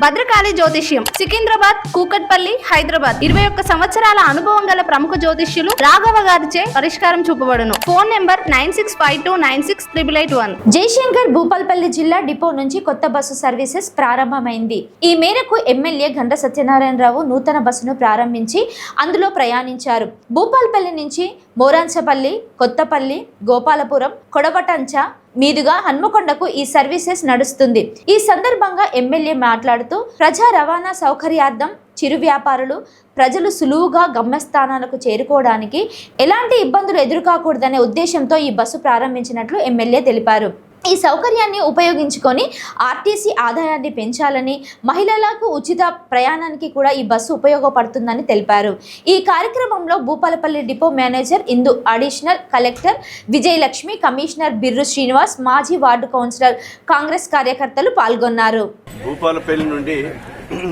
భద్రకాళి జ్యోతిష్యం సికింద్రాబాద్, కూకట్పల్లి, హైదరాబాద్ 21 సంవత్సరాల అనుభవం గల ప్రముఖ జ్యోతిష్యులు రాఘవ గారిచే పరిష్కారం చూపబడును. Phone number 9652968881. జయశంకర్ భూపాల్పల్లి జిల్లా డిపో నుంచి కొత్త బస్సు సర్వీసెస్ ప్రారంభమైంది. ఈ మేరకు ఎమ్మెల్యే గంట సత్యనారాయణరావు నూతన బస్సును ప్రారంభించి అందులో ప్రయాణించారు. భూపాల్పల్లి నుంచి మోరాంచపల్లి, కొత్తపల్లి, గోపాలపురం, కొడవటంచ మీదుగా హన్మకొండకు ఈ సర్వీసెస్ నడుస్తుంది. ఈ సందర్భంగా ఎమ్మెల్యే మాట్లాడుతూ ప్రజా రవాణా సౌకర్యార్థం చిరు వ్యాపారులు ప్రజలు సులువుగా గమ్యస్థానాలకు చేరుకోవడానికి ఎలాంటి ఇబ్బందులు ఎదురుకాకూడదనే ఉద్దేశంతో ఈ బస్సు ప్రారంభించినట్లు ఎమ్మెల్యే తెలిపారు. ఈ సౌకర్యాన్ని ఉపయోగించుకొని ఆర్టీసీ ఆదాయాన్ని పెంచాలని, మహిళలకు ఉచిత ప్రయాణానికి కూడా ఈ బస్సు ఉపయోగపడుతుందని తెలిపారు. ఈ కార్యక్రమంలో Bhupalapalli depot manager Indu, additional collector Vijayalakshmi, commissioner Birru Srinivas, మాజీ వార్డు కౌన్సిలర్, కాంగ్రెస్ కార్యకర్తలు పాల్గొన్నారు. భూపాలపల్లి నుండి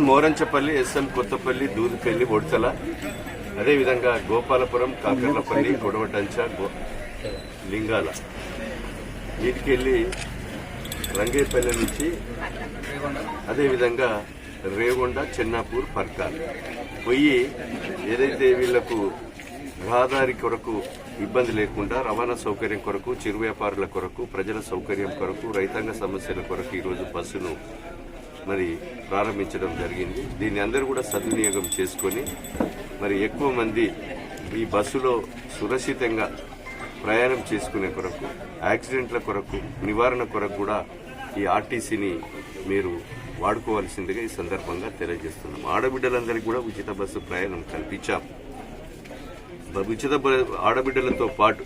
మోరంచపల్లి, ఎస్ఎం కొత్తపల్లి, దూదిపల్లి, ఒడితల, అదేవిధంగా గోపాలపురం, కాకర్లపల్లి, కొడవటంచ, లింగాల వీటికెళ్ళి రంగేపల్లి నుంచి అదేవిధంగా రేగొండ, చెన్నాపూర్, పర్కాల్ పోయి ఏదైతే వీళ్లకు రహదారి కొరకు ఇబ్బంది లేకుండా రవాణా సౌకర్యం కొరకు, చిరు వ్యాపారుల కొరకు, ప్రజల సౌకర్యం కొరకు, రైతాంగ సమస్యల కొరకు ఈరోజు బస్సును మరి ప్రారంభించడం జరిగింది. దీన్ని అందరూ కూడా సద్వినియోగం చేసుకొని మరి ఎక్కువ మంది ఈ బస్సులో సురక్షితంగా ప్రయాణం చేసుకునే కొరకు, యాక్సిడెంట్ల కొరకు, నివారణ కొరకు కూడా ఈ ఆర్టీసీని మీరు వాడుకోవాల్సిందిగా ఈ సందర్భంగా తెలియజేస్తున్నాం. ఆడబిడ్డలందరికీ కూడా ఉచిత బస్సు ప్రయాణం కల్పించాం. ఉచిత ఆడబిడ్డలతో పాటు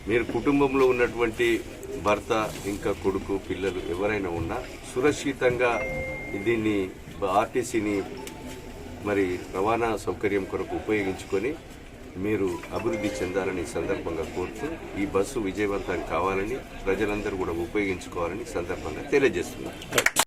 మీరు కుటుంబంలో ఉన్నటువంటి భర్త, ఇంకా కొడుకు, పిల్లలు ఎవరైనా ఉన్నా సురక్షితంగా దీన్ని ఆర్టీసీని మరి రవాణా సౌకర్యం కొరకు ఉపయోగించుకొని మీరు అభివృద్ధి చెందాలని సందర్భంగా కోరుతూ ఈ బస్సు విజయవంతం కావాలని, ప్రజలందరూ కూడా ఉపయోగించుకోవాలని సందర్భంగా తెలియజేస్తున్నారు.